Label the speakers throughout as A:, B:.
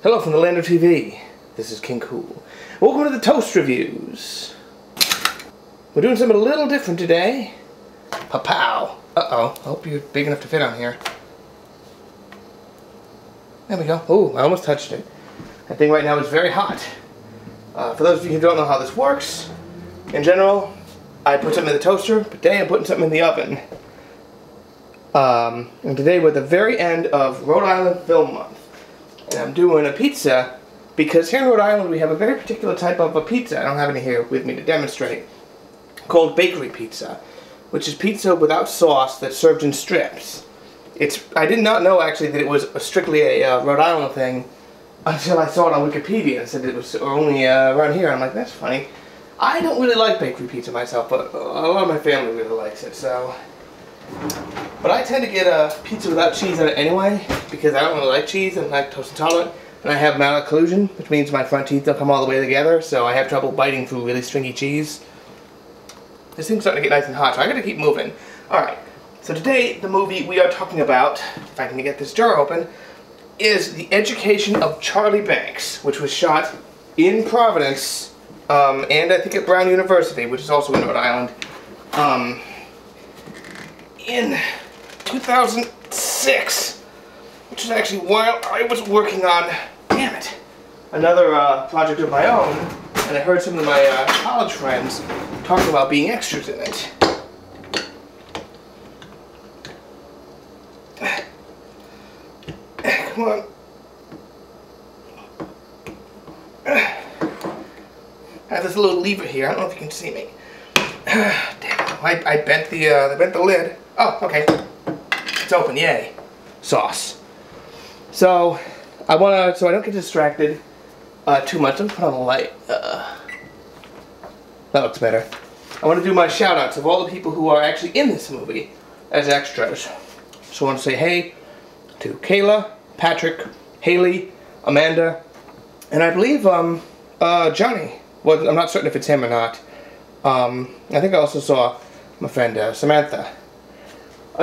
A: Hello from the land of TV. This is King Cool. Welcome to the Toast Reviews. We're doing something a little different today. Pa-pow. Uh-oh. I hope you're big enough to fit on here. There we go. Oh, I almost touched it. That thing right now is very hot. For those of you who don't know how this works, in general, I put something in the toaster, but today I'm putting something in the oven. And today we're at the very end of Rhode Island Film Month. And I'm doing a pizza because here in Rhode Island we have a very particular type of a pizza. I don't have any here with me to demonstrate. Called bakery pizza, which is pizza without sauce that's served in strips. I did not know actually that it was strictly a Rhode Island thing until I saw it on Wikipedia and said it was only around here. I'm like, that's funny. I don't really like bakery pizza myself, but a lot of my family really likes it, so. But I tend to get a pizza without cheese on it anyway, because I don't really like cheese. I'm lactose intolerant, and I have malocclusion, which means my front teeth don't come all the way together, so I have trouble biting through really stringy cheese. This thing's starting to get nice and hot, so I gotta keep moving. Alright, so today the movie we are talking about, if I can get this jar open, is The Education of Charlie Banks, which was shot in Providence, and I think at Brown University, which is also in Rhode Island, in 2006, which is actually while I was working on, damn it, another project of my own, and I heard some of my college friends talking about being extras in it. Come on. I have this little lever here. I don't know if you can see me. Damn it! I bent the lid. Oh, okay. It's open. Yay! Sauce. So I don't get distracted too much. Let me put on the light. That looks better. I want to do my shout-outs of all the people who are actually in this movie as extras. So I want to say hey to Kayla, Patrick, Haley, Amanda, and I believe Johnny. Well, I'm not certain if it's him or not. I think I also saw my friend Samantha.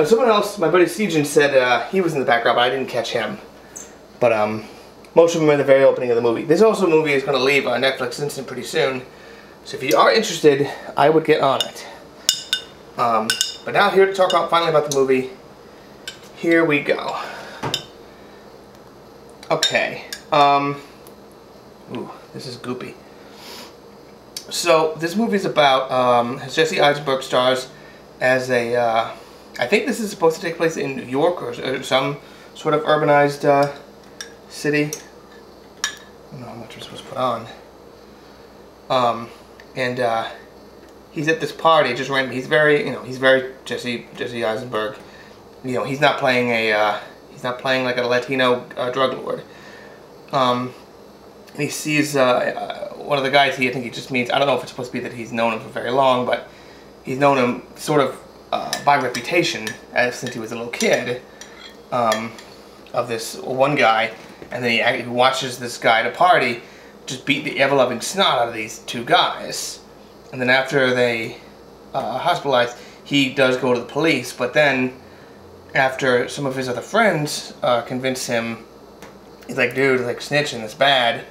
A: Someone else, my buddy Sejan, said he was in the background, but I didn't catch him. But most of them are in the very opening of the movie. This also movie is going to leave on Netflix Instant pretty soon. So if you are interested, I would get on it. But now here to talk finally about the movie. Here we go. Okay. Ooh, this is goopy. So this movie is about Jesse Eisenberg stars as a I think this is supposed to take place in New York or some sort of urbanized city. I don't know how much we're supposed to put on. And he's at this party just randomly. He's very Jesse Eisenberg. You know, he's not playing like a Latino drug lord. He sees one of the guys I think he just meets. I don't know if it's supposed to be that he's known him for very long, but he's known him sort of by reputation since he was a little kid, of this one guy, and then he watches this guy at a party just beat the ever-loving snot out of these two guys, and then after they hospitalized, he does go to the police, but then after some of his other friends convince him, he's like, dude, like snitching is bad,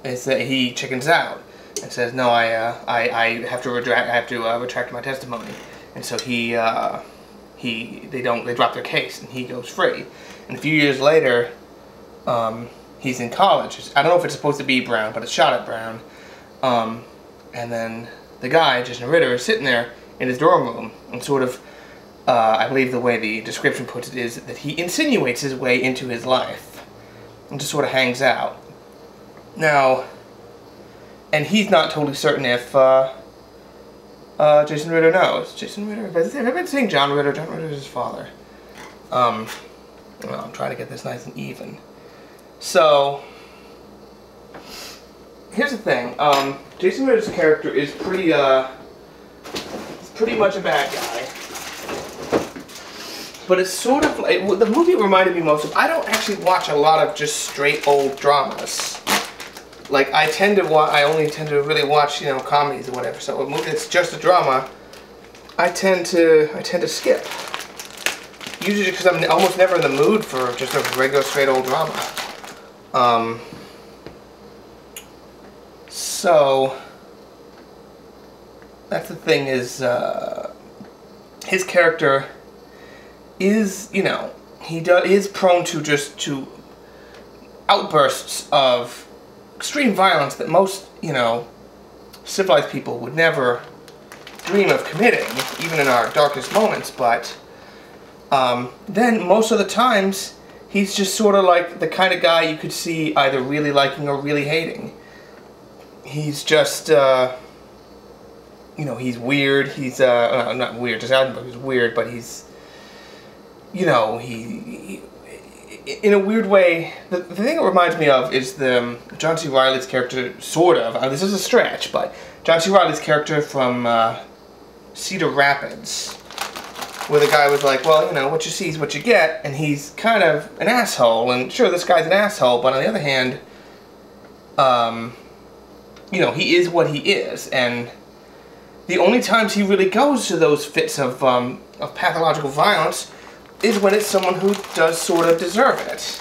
A: is that he chickens out and says, no, I have to retract my testimony, and so they drop their case and he goes free. And a few years later, he's in college. I don't know if it's supposed to be Brown, but it's shot at Brown. And then the guy, Jason Ritter, is sitting there in his dorm room and sort of, I believe the way the description puts it is that he insinuates his way into his life and just sort of hangs out. Now, and he's not totally certain if Jason Ritter knows. Jason Ritter? Have I been saying John Ritter? John Ritter is his father. Well, I'm trying to get this nice and even. So, here's the thing. Jason Ritter's character is pretty much a bad guy. But it's sort of like, the movie reminded me most of, I don't actually watch a lot of just straight old dramas. Like, I only tend to really watch, comedies or whatever. So a movie that's just a drama, I tend to skip. Usually because I'm almost never in the mood for just a regular straight old drama. So that's the thing, is his character is, you know, is prone to outbursts of extreme violence that most, you know, civilized people would never dream of committing, even in our darkest moments. But then most of the times he's just sort of like the kind of guy you could see either really liking or really hating. He's just, you know, he's weird. He's, not weird, just out, but he's weird, but he's, you know, he in a weird way, the thing it reminds me of is the John C. Reilly's character, sort of, this is a stretch, but John C. Reilly's character from Cedar Rapids, where the guy was like, well, you know, what you see is what you get, and he's kind of an asshole, and sure, this guy's an asshole, but on the other hand, you know, he is what he is, and the only times he really goes to those fits of pathological violence is when it's someone who does sort of deserve it.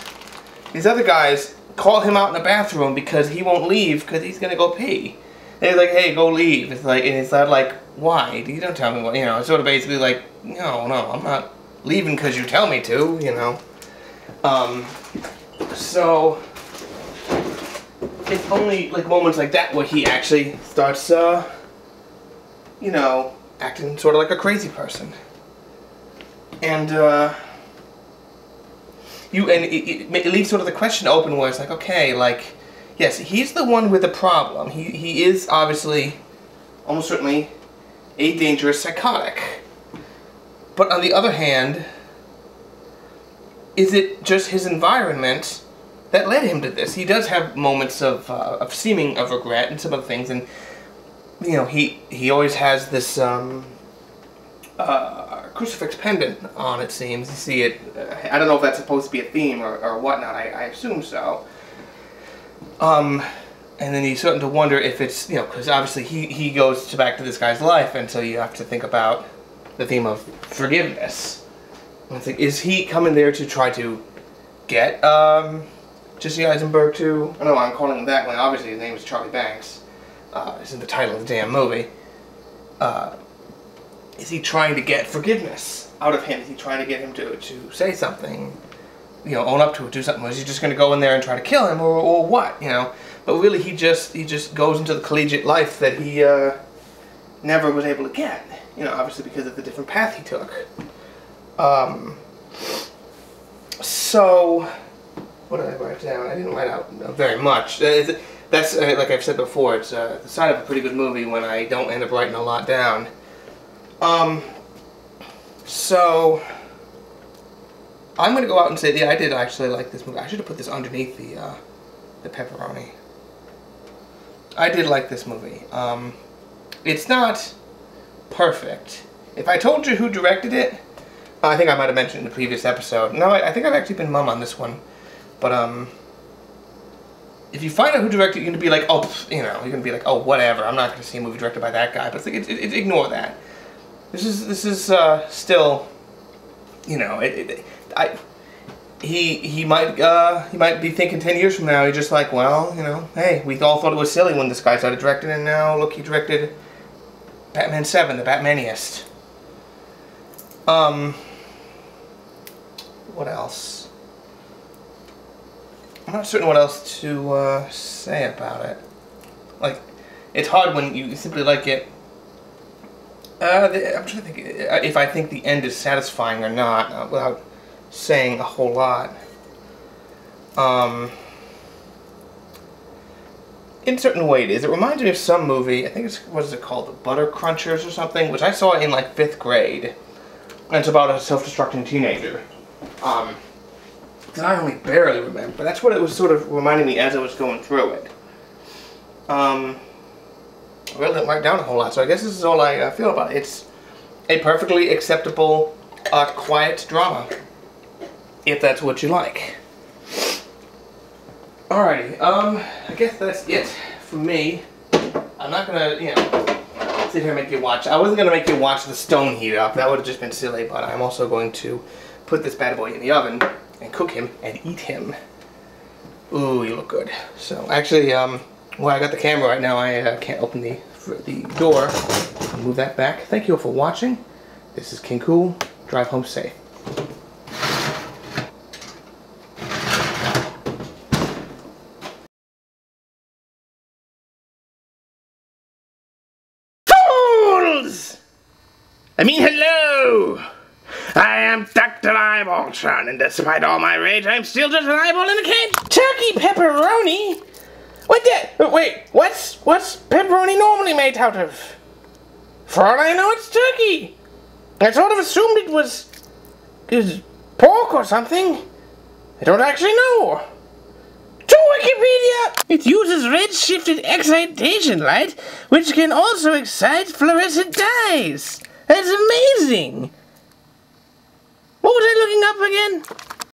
A: These other guys call him out in the bathroom because he won't leave because he's gonna go pee. And he's like, hey, go leave. It's like, and it's not like, why? You don't tell me what, you know, it's sort of basically like, no, I'm not leaving because you tell me to, you know. So it's only like moments like that where he actually starts, you know, acting sort of like a crazy person. And it leaves sort of the question open where it's like, okay, like, yes, he's the one with the problem. He is obviously, almost certainly, a dangerous psychotic. But on the other hand, is it just his environment that led him to this? He does have moments of seeming of regret and some other things, and you know, he always has this crucifix pendant on, it seems. You see it, I don't know if that's supposed to be a theme or whatnot, I assume so. And then you start to wonder if it's, you know, because obviously he goes back to this guy's life, and so you have to think about the theme of forgiveness. And I think, is he coming there to try to get Jesse Eisenberg to, I don't know why I'm calling him that when obviously his name is Charlie Banks. It's in the title of the damn movie. Is he trying to get forgiveness out of him? Is he trying to get him to say something, you know, own up to it, do something? Or is he just going to go in there and try to kill him, or what, you know? But really, he just goes into the collegiate life that he never was able to get, you know, obviously because of the different path he took. So, what did I write down? I didn't write out very much. That's, like I've said before, it's the sign of a pretty good movie when I don't end up writing a lot down. So I'm gonna go out and say, yeah, I did actually like this movie. I should have put this underneath the pepperoni. I did like this movie. It's not perfect. If I told you who directed it, I think I might have mentioned in the previous episode. No, I think I've actually been mum on this one. But if you find out who directed it, you're gonna be like, oh, you know, you're gonna be like, oh, whatever. I'm not gonna see a movie directed by that guy. But it's like, ignore that. This is still, you know, he might be thinking 10 years from now, he's just like, well, you know, hey, we all thought it was silly when this guy started directing, and now look, he directed Batman 7, the Batmaniest. What else? I'm not certain what else to say about it. Like, it's hard when you simply like it. I'm trying to think if I think the end is satisfying or not, without saying a whole lot. In a certain way it is. It reminds me of some movie, I think it's, what is it called, The Butter Crunchers or something, which I saw in like 5th grade. And it's about a self-destructing teenager. That I only barely remember, but that's what it was sort of reminding me as I was going through it. I really didn't write down a whole lot, so I guess this is all I feel about it. It's a perfectly acceptable, quiet drama, if that's what you like. Alrighty, I guess that's it for me. I'm not gonna, you know, sit here and make you watch. I wasn't gonna make you watch the stone heat up. That would have just been silly, but I'm also going to put this bad boy in the oven and cook him and eat him. Ooh, you look good. So actually, well, I got the camera right now. I can't open the door. I'll move that back. Thank you all for watching. This is King Cool. Drive home safe. Fools! I mean, hello! I am Dr. Eyeballtron, and despite all my rage, I'm still just an eyeball in a cage. Turkey pepperoni? Wait, what's pepperoni normally made out of? For all I know, it's turkey. I sort of assumed it was pork or something. I don't actually know. To Wikipedia! It uses red-shifted excitation light, which can also excite fluorescent dyes. That's amazing. What was I looking up again?